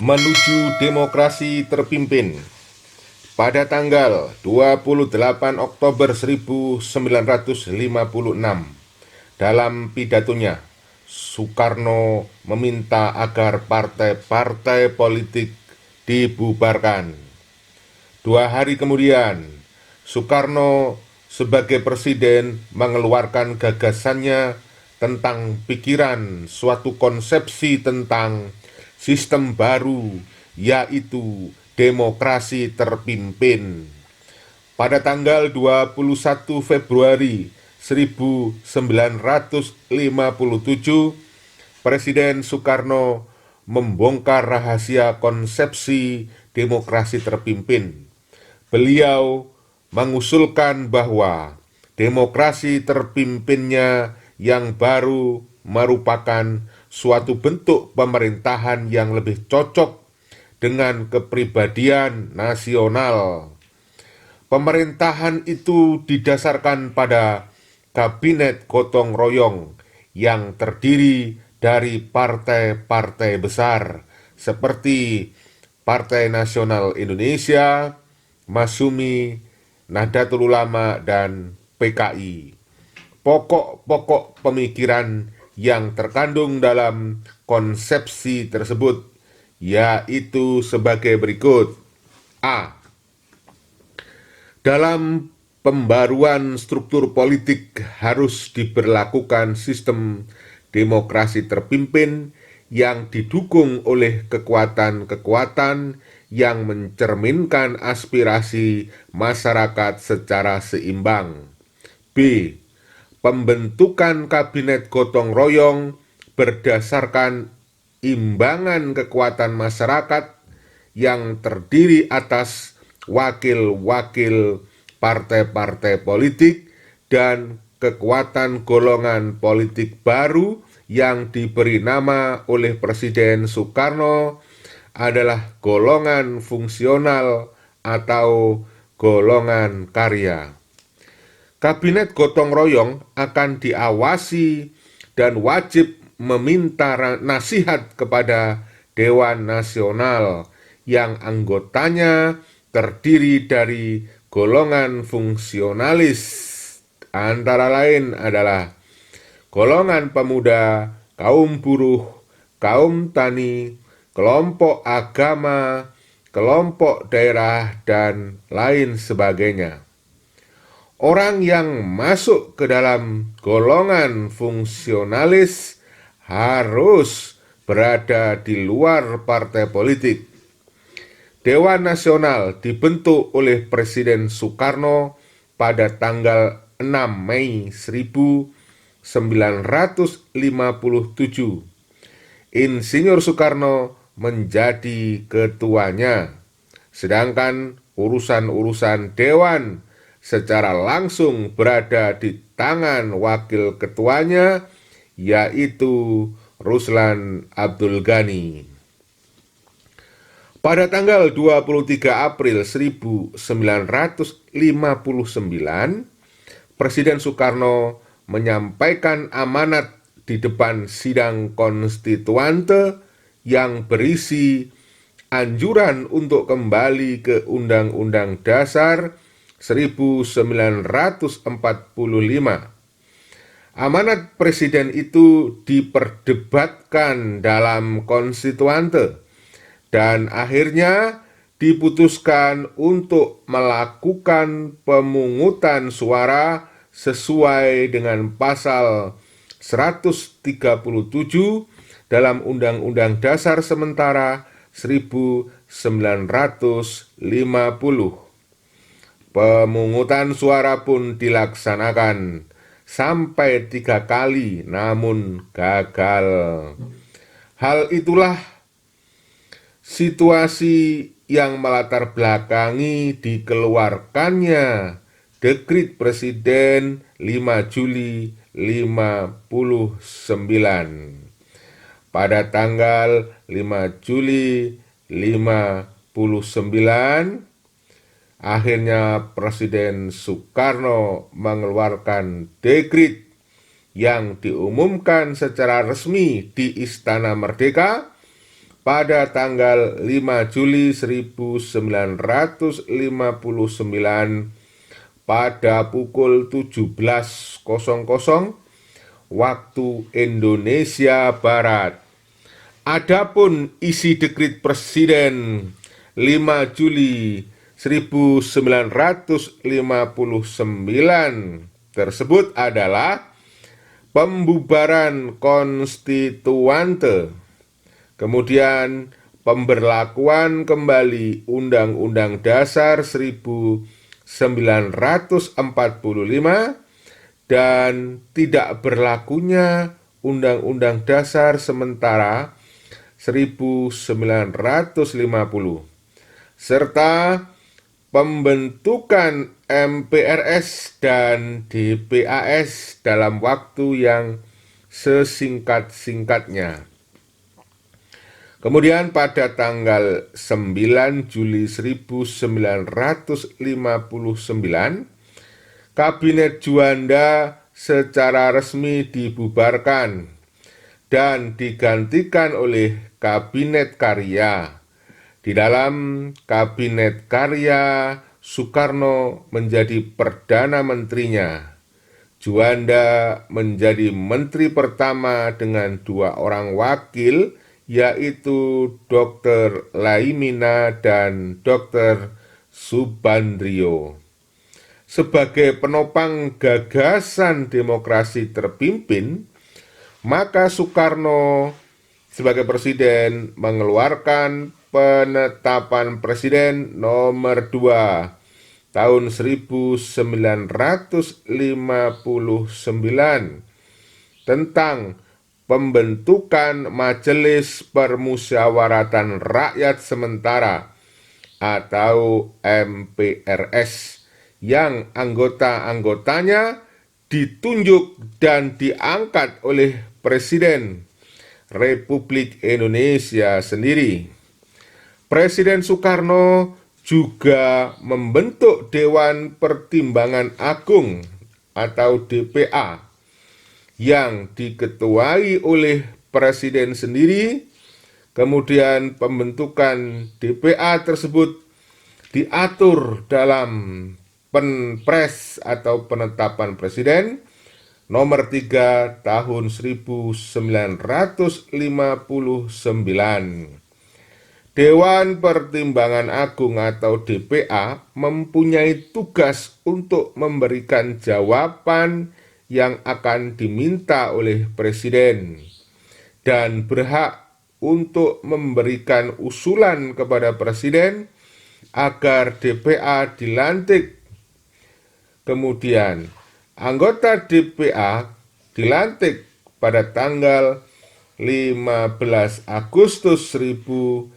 menuju demokrasi terpimpin. Pada tanggal 28 Oktober 1956, dalam pidatonya, Soekarno meminta agar partai-partai politik dibubarkan. 2 hari kemudian, Soekarno sebagai presiden mengeluarkan gagasannya tentang pikiran suatu konsepsi tentang sistem baru, yaitu demokrasi terpimpin. Pada tanggal 21 Februari 1957, Presiden Soekarno membongkar rahasia konsepsi demokrasi terpimpin. Beliau mengusulkan bahwa demokrasi terpimpinnya yang baru merupakan suatu bentuk pemerintahan yang lebih cocok dengan kepribadian nasional. Pemerintahan itu didasarkan pada kabinet gotong royong yang terdiri dari partai-partai besar seperti Partai Nasional Indonesia, Masyumi, Nahdlatul Ulama, dan PKI. Pokok-pokok pemikiran yang terkandung dalam konsepsi tersebut yaitu sebagai berikut. A. Dalam pembaruan struktur politik harus diberlakukan sistem demokrasi terpimpin yang didukung oleh kekuatan-kekuatan yang mencerminkan aspirasi masyarakat secara seimbang. B. Pembentukan kabinet gotong royong berdasarkan imbangan kekuatan masyarakat yang terdiri atas wakil-wakil partai-partai politik dan kekuatan golongan politik baru yang diberi nama oleh Presiden Soekarno adalah golongan fungsional atau golongan karya. Kabinet gotong royong akan diawasi dan wajib meminta nasihat kepada Dewan Nasional yang anggotanya terdiri dari golongan fungsionalis, antara lain adalah golongan pemuda, kaum buruh, kaum tani, kelompok agama, kelompok daerah, dan lain sebagainya. Orang yang masuk ke dalam golongan fungsionalis harus berada di luar partai politik. Dewan Nasional dibentuk oleh Presiden Soekarno pada tanggal 6 Mei 1957. Insinyur Soekarno menjadi ketuanya, sedangkan urusan-urusan dewan secara langsung berada di tangan wakil ketuanya, yaitu Ruslan Abdul Ghani. Pada tanggal 23 April 1959, Presiden Soekarno menyampaikan amanat di depan sidang konstituante yang berisi anjuran untuk kembali ke Undang-Undang Dasar 1945. Amanat presiden itu diperdebatkan dalam konstituante dan akhirnya diputuskan untuk melakukan pemungutan suara sesuai dengan pasal 137 dalam Undang-Undang Dasar Sementara 1950. Pemungutan suara pun dilaksanakan sampai 3 kali, namun gagal. Hal itulah situasi yang melatar belakangi dikeluarkannya Dekrit Presiden 5 Juli 59. Pada tanggal 5 Juli 59, akhirnya Presiden Soekarno mengeluarkan dekrit yang diumumkan secara resmi di Istana Merdeka pada tanggal 5 Juli 1959 pada pukul 17.00 waktu Indonesia Barat. Adapun isi dekrit Presiden 5 Juli 1959 tersebut adalah pembubaran konstituante, kemudian pemberlakuan kembali Undang-Undang Dasar 1945 dan tidak berlakunya Undang-Undang Dasar sementara 1950 serta pembentukan MPRS dan DPAS dalam waktu yang sesingkat-singkatnya. Kemudian pada tanggal 9 Juli 1959, Kabinet Juanda secara resmi dibubarkan dan digantikan oleh Kabinet Karya. Di dalam Kabinet Karya, Soekarno menjadi Perdana Menterinya. Juanda menjadi Menteri pertama dengan 2 orang wakil, yaitu Dr. Laimina dan Dr. Subandrio. Sebagai penopang gagasan demokrasi terpimpin, maka Soekarno sebagai presiden mengeluarkan Penetapan Presiden nomor 2 tahun 1959 tentang pembentukan Majelis Permusyawaratan Rakyat Sementara atau MPRS yang anggota-anggotanya ditunjuk dan diangkat oleh Presiden Republik Indonesia sendiri. Presiden Soekarno juga membentuk Dewan Pertimbangan Agung atau DPA yang diketuai oleh Presiden sendiri. Kemudian pembentukan DPA tersebut diatur dalam Penpres atau Penetapan Presiden nomor 3 tahun 1959. Dewan Pertimbangan Agung atau DPA mempunyai tugas untuk memberikan jawaban yang akan diminta oleh Presiden dan berhak untuk memberikan usulan kepada Presiden agar DPA dilantik. Kemudian, anggota DPA dilantik pada tanggal 15 Agustus 1959.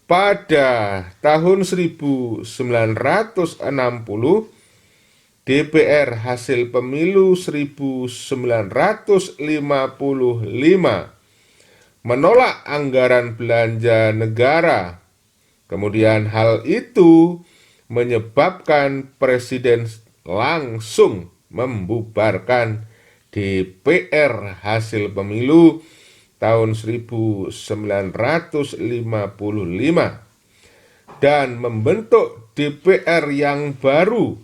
Pada tahun 1960, DPR hasil pemilu 1955 menolak anggaran belanja negara. Kemudian hal itu menyebabkan Presiden langsung membubarkan DPR hasil pemilu tahun 1955 dan membentuk DPR yang baru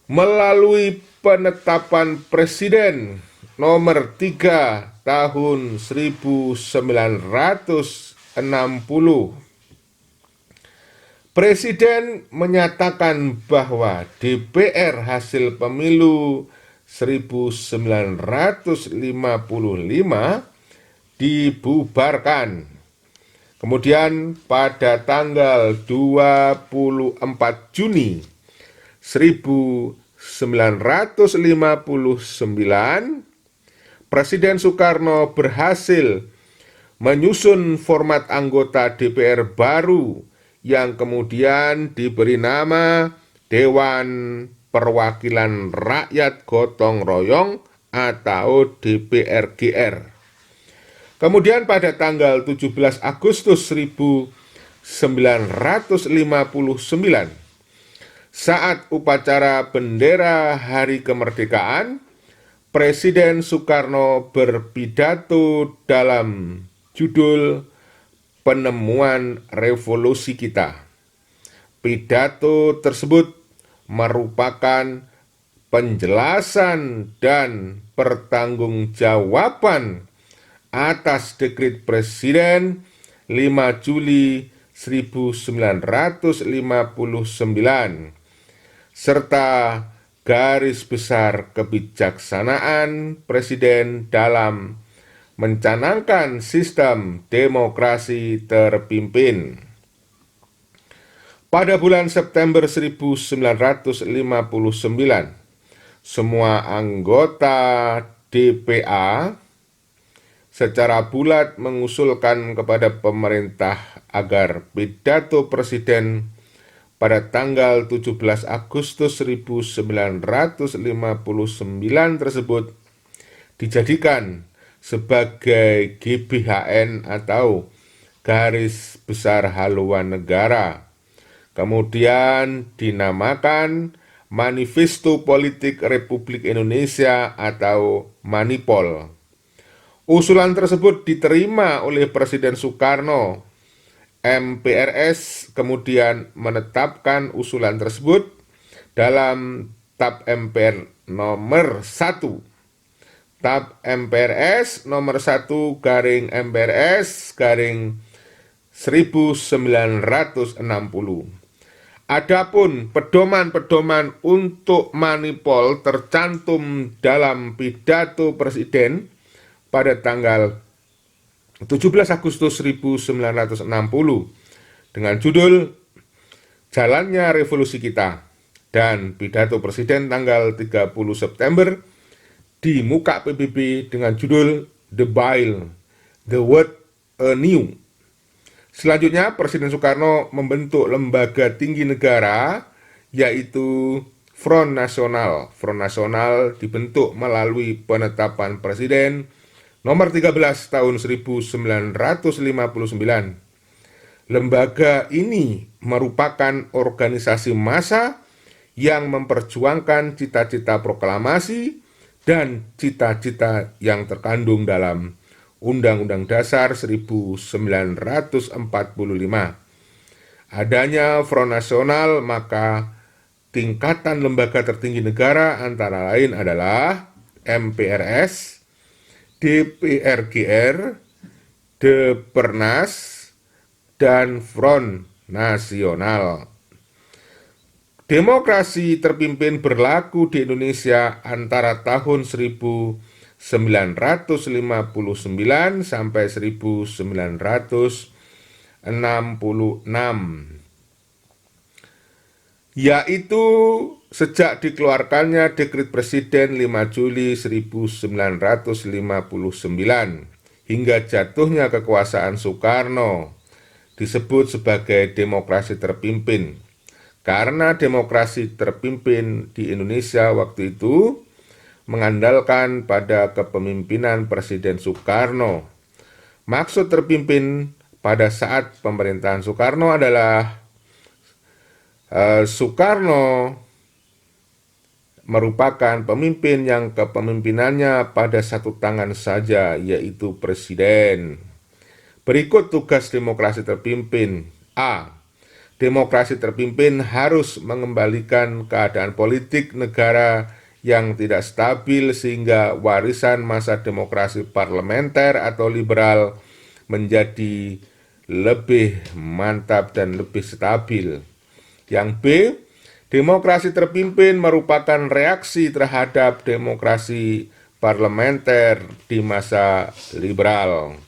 melalui Penetapan Presiden nomor 3 tahun 1960. Presiden menyatakan bahwa DPR hasil pemilu 1955 dibubarkan. Kemudian pada tanggal 24 Juni 1959, Presiden Soekarno berhasil menyusun format anggota DPR baru yang kemudian diberi nama Dewan Perwakilan Rakyat Gotong Royong atau DPR-GR. Kemudian pada tanggal 17 Agustus 1959, saat upacara bendera Hari Kemerdekaan, Presiden Soekarno berpidato dalam judul Penemuan Revolusi Kita. Pidato tersebut merupakan penjelasan dan pertanggungjawaban atas dekret Presiden 5 Juli 1959 serta garis besar kebijaksanaan Presiden dalam mencanangkan sistem demokrasi terpimpin. Pada bulan September 1959, semua anggota DPA secara bulat mengusulkan kepada pemerintah agar pidato Presiden pada tanggal 17 Agustus 1959 tersebut dijadikan sebagai GBHN atau Garis Besar Haluan Negara. Kemudian dinamakan Manifesto Politik Republik Indonesia atau Manipol. Usulan tersebut diterima oleh Presiden Soekarno. MPRS kemudian menetapkan usulan tersebut dalam TAP MPR nomor 1. TAP MPRS nomor 1 garing MPRS garing 1960. Adapun pedoman-pedoman untuk manipol tercantum dalam pidato Presiden pada tanggal 17 Agustus 1960 dengan judul Jalannya Revolusi Kita dan pidato Presiden tanggal 30 September di muka PBB dengan judul The Bill, The Word Anew. Selanjutnya, Presiden Soekarno membentuk lembaga tinggi negara, yaitu Front Nasional. Front Nasional dibentuk melalui penetapan Presiden nomor 13 tahun 1959. Lembaga ini merupakan organisasi massa yang memperjuangkan cita-cita proklamasi dan cita-cita yang terkandung dalam Undang-Undang Dasar 1945. Adanya Front Nasional, maka tingkatan lembaga tertinggi negara antara lain adalah MPRS, DPRGR, Depernas, dan Front Nasional. Demokrasi terpimpin berlaku di Indonesia antara tahun 1959 sampai 1966, yaitu sejak dikeluarkannya Dekret Presiden 5 Juli 1959 hingga jatuhnya kekuasaan Soekarno disebut sebagai demokrasi terpimpin. Karena demokrasi terpimpin di Indonesia waktu itu mengandalkan pada kepemimpinan Presiden Soekarno. Maksud terpimpin pada saat pemerintahan Soekarno adalah Soekarno merupakan pemimpin yang kepemimpinannya pada satu tangan saja, yaitu Presiden. Berikut tugas demokrasi terpimpin. A. Demokrasi terpimpin harus mengembalikan keadaan politik negara yang tidak stabil sehingga warisan masa demokrasi parlementer atau liberal menjadi lebih mantap dan lebih stabil. Yang B, demokrasi terpimpin merupakan reaksi terhadap demokrasi parlementer di masa liberal.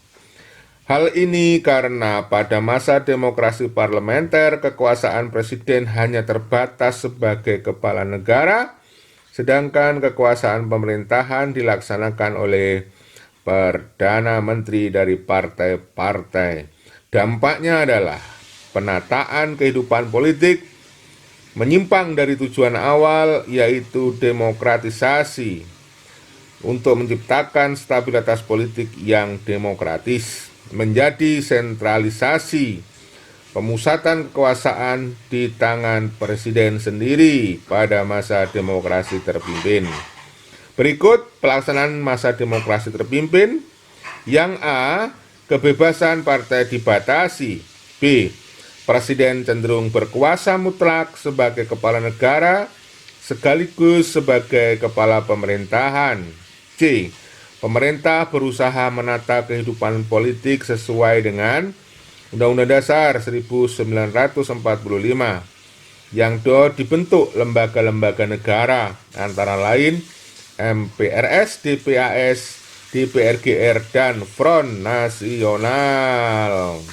Hal ini karena pada masa demokrasi parlementer, kekuasaan presiden hanya terbatas sebagai kepala negara, sedangkan kekuasaan pemerintahan dilaksanakan oleh Perdana Menteri dari partai-partai. Dampaknya adalah penataan kehidupan politik menyimpang dari tujuan awal, yaitu demokratisasi, untuk menciptakan stabilitas politik yang demokratis, menjadi sentralisasi, pemusatan kekuasaan di tangan presiden sendiri pada masa demokrasi terpimpin. Berikut pelaksanaan masa demokrasi terpimpin. Yang A. Kebebasan partai dibatasi. B. Presiden cenderung berkuasa mutlak sebagai kepala negara sekaligus sebagai kepala pemerintahan. C. Pemerintah berusaha menata kehidupan politik sesuai dengan Undang-Undang Dasar 1945. Yang D. Dibentuk lembaga-lembaga negara, antara lain MPRS, DPAS, DPRGR, dan Front Nasional.